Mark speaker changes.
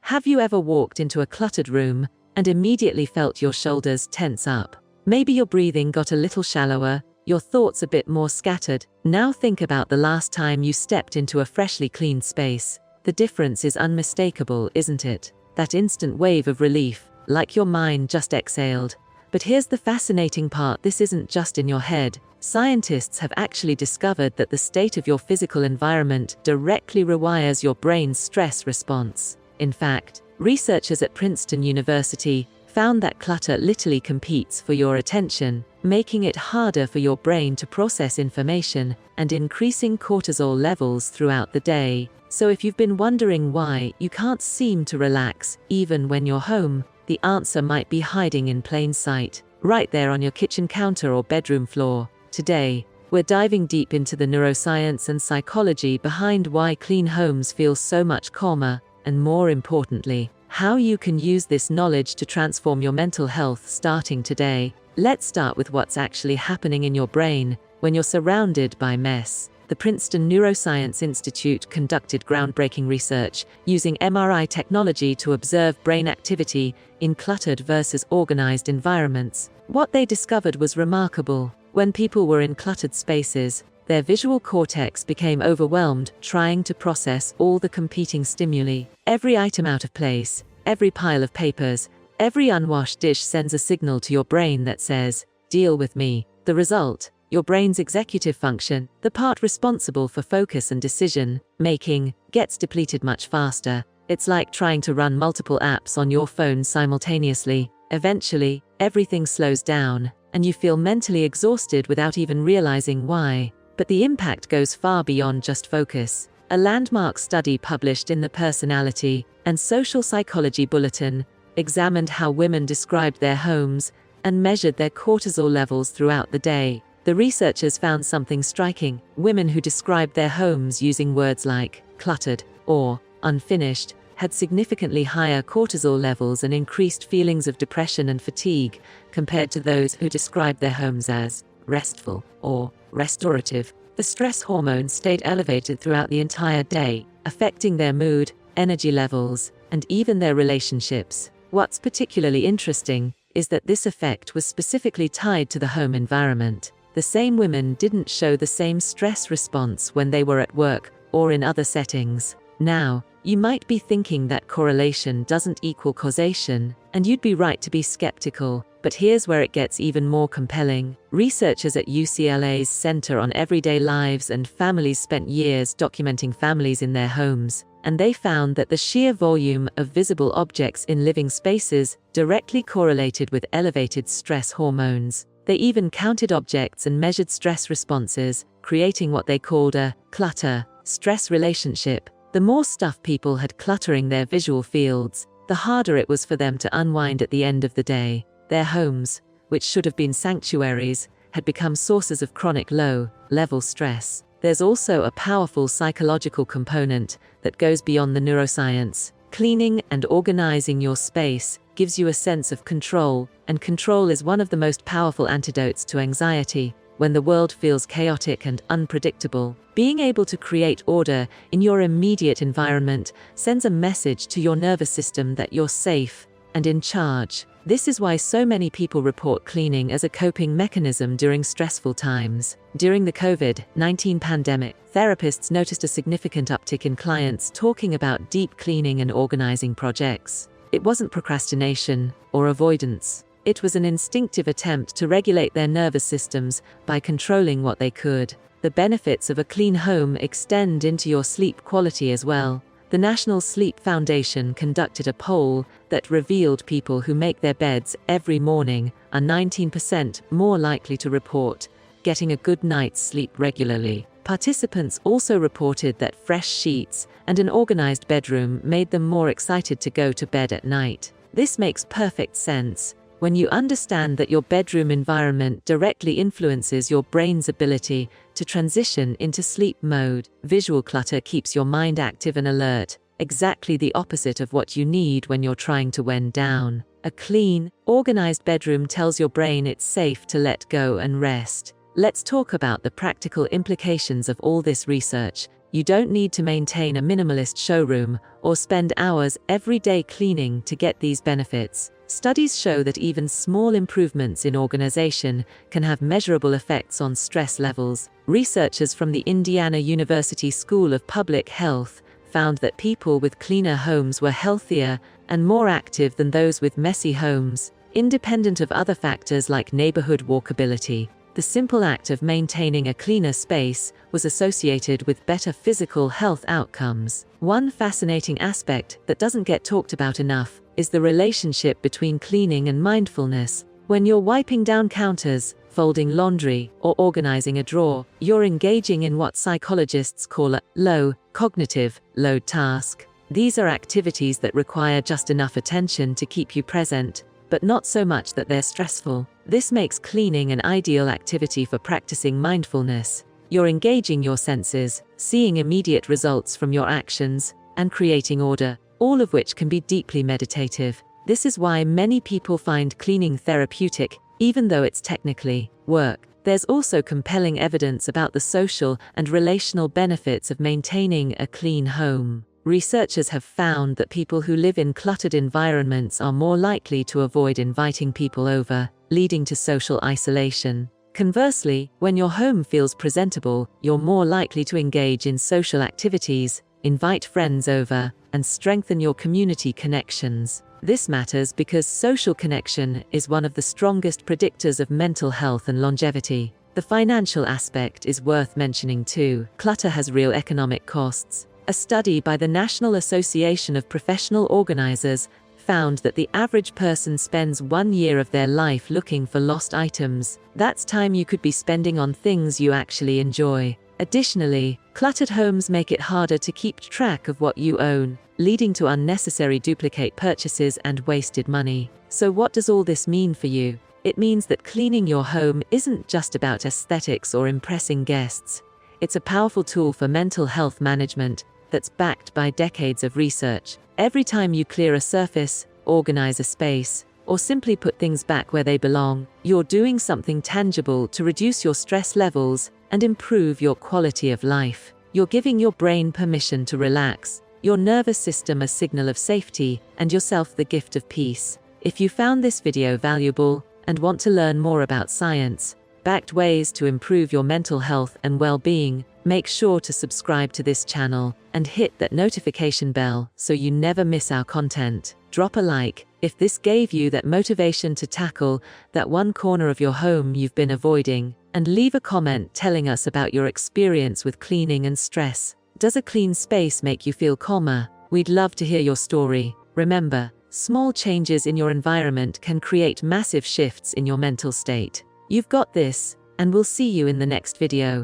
Speaker 1: Have you ever walked into a cluttered room and immediately felt your shoulders tense up? Maybe your breathing got a little shallower, your thoughts a bit more scattered. Now think about the last time you stepped into a freshly cleaned space. The difference is unmistakable, isn't it? That instant wave of relief, like your mind just exhaled. But here's the fascinating part: this isn't just in your head. Scientists have actually discovered that the state of your physical environment directly rewires your brain's stress response. In fact, researchers at Princeton University found that clutter literally competes for your attention, making it harder for your brain to process information and increasing cortisol levels throughout the day. So if you've been wondering why you can't seem to relax even when you're home, the answer might be hiding in plain sight, right there on your kitchen counter or bedroom floor. Today, we're diving deep into the neuroscience and psychology behind why clean homes feel so much calmer, and more importantly, how you can use this knowledge to transform your mental health starting today. Let's start with what's actually happening in your brain when you're surrounded by mess. The Princeton Neuroscience Institute conducted groundbreaking research using MRI technology to observe brain activity in cluttered versus organized environments. What they discovered was remarkable. When people were in cluttered spaces, their visual cortex became overwhelmed trying to process all the competing stimuli. Every item out of place, every pile of papers, every unwashed dish sends a signal to your brain that says, "Deal with me." The result: your brain's executive function, the part responsible for focus and decision making, gets depleted much faster. It's like trying to run multiple apps on your phone simultaneously. Eventually, everything slows down, and you feel mentally exhausted without even realizing why. But the impact goes far beyond just focus. A landmark study published in the Personality and Social Psychology Bulletin examined how women described their homes and measured their cortisol levels throughout the day. The researchers found something striking. Women who described their homes using words like cluttered or unfinished had significantly higher cortisol levels and increased feelings of depression and fatigue compared to those who described their homes as restful or restorative. The stress hormone stayed elevated throughout the entire day, affecting their mood, energy levels, and even their relationships. What's particularly interesting is that this effect was specifically tied to the home environment. The same women didn't show the same stress response when they were at work or in other settings. Now, you might be thinking that correlation doesn't equal causation, and you'd be right to be skeptical. But here's where it gets even more compelling. Researchers at UCLA's Center on Everyday Lives and Families spent years documenting families in their homes, and they found that the sheer volume of visible objects in living spaces directly correlated with elevated stress hormones. They even counted objects and measured stress responses, creating what they called a clutter-stress relationship. The more stuff people had cluttering their visual fields, the harder it was for them to unwind at the end of the day. Their homes, which should have been sanctuaries, had become sources of chronic low-level stress. There's also a powerful psychological component that goes beyond the neuroscience. Cleaning and organizing your space gives you a sense of control, and control is one of the most powerful antidotes to anxiety. When the world feels chaotic and unpredictable, being able to create order in your immediate environment sends a message to your nervous system that you're safe and in charge. This is why so many people report cleaning as a coping mechanism during stressful times. During the COVID-19 pandemic, therapists noticed a significant uptick in clients talking about deep cleaning and organizing projects. It wasn't procrastination or avoidance. It was an instinctive attempt to regulate their nervous systems by controlling what they could. The benefits of a clean home extend into your sleep quality as well. The National Sleep Foundation conducted a poll that revealed people who make their beds every morning are 19% more likely to report getting a good night's sleep regularly. Participants also reported that fresh sheets and an organized bedroom made them more excited to go to bed at night. This makes perfect sense. When you understand that your bedroom environment directly influences your brain's ability to transition into sleep mode, visual clutter keeps your mind active and alert, exactly the opposite of what you need when you're trying to wind down. A clean, organized bedroom tells your brain it's safe to let go and rest. Let's talk about the practical implications of all this research. You don't need to maintain a minimalist showroom or spend hours every day cleaning to get these benefits. Studies show that even small improvements in organization can have measurable effects on stress levels. Researchers from the Indiana University School of Public Health found that people with cleaner homes were healthier and more active than those with messy homes, independent of other factors like neighborhood walkability. The simple act of maintaining a cleaner space was associated with better physical health outcomes. One fascinating aspect that doesn't get talked about enough is the relationship between cleaning and mindfulness. When you're wiping down counters, folding laundry, or organizing a drawer, you're engaging in what psychologists call a low cognitive load task. These are activities that require just enough attention to keep you present, but not so much that they're stressful. This makes cleaning an ideal activity for practicing mindfulness. You're engaging your senses, seeing immediate results from your actions, and creating order, all of which can be deeply meditative. This is why many people find cleaning therapeutic, even though it's technically work. There's also compelling evidence about the social and relational benefits of maintaining a clean home. Researchers have found that people who live in cluttered environments are more likely to avoid inviting people over, leading to social isolation. Conversely, when your home feels presentable, you're more likely to engage in social activities, invite friends over, and strengthen your community connections. This matters because social connection is one of the strongest predictors of mental health and longevity. The financial aspect is worth mentioning too. Clutter has real economic costs. A study by the National Association of Professional Organizers found that the average person spends 1 year of their life looking for lost items. That's time you could be spending on things you actually enjoy. Additionally, cluttered homes make it harder to keep track of what you own, leading to unnecessary duplicate purchases and wasted money. So what does all this mean for you? It means that cleaning your home isn't just about aesthetics or impressing guests. It's a powerful tool for mental health management that's backed by decades of research. Every time you clear a surface, organize a space, or simply put things back where they belong, you're doing something tangible to reduce your stress levels and improve your quality of life. You're giving your brain permission to relax, your nervous system a signal of safety, and yourself the gift of peace. If you found this video valuable and want to learn more about science-backed ways to improve your mental health and well-being, make sure to subscribe to this channel and hit that notification bell so you never miss our content. Drop a like if this gave you that motivation to tackle that one corner of your home you've been avoiding, and leave a comment telling us about your experience with cleaning and stress. Does a clean space make you feel calmer? We'd love to hear your story. Remember, small changes in your environment can create massive shifts in your mental state. You've got this, and we'll see you in the next video.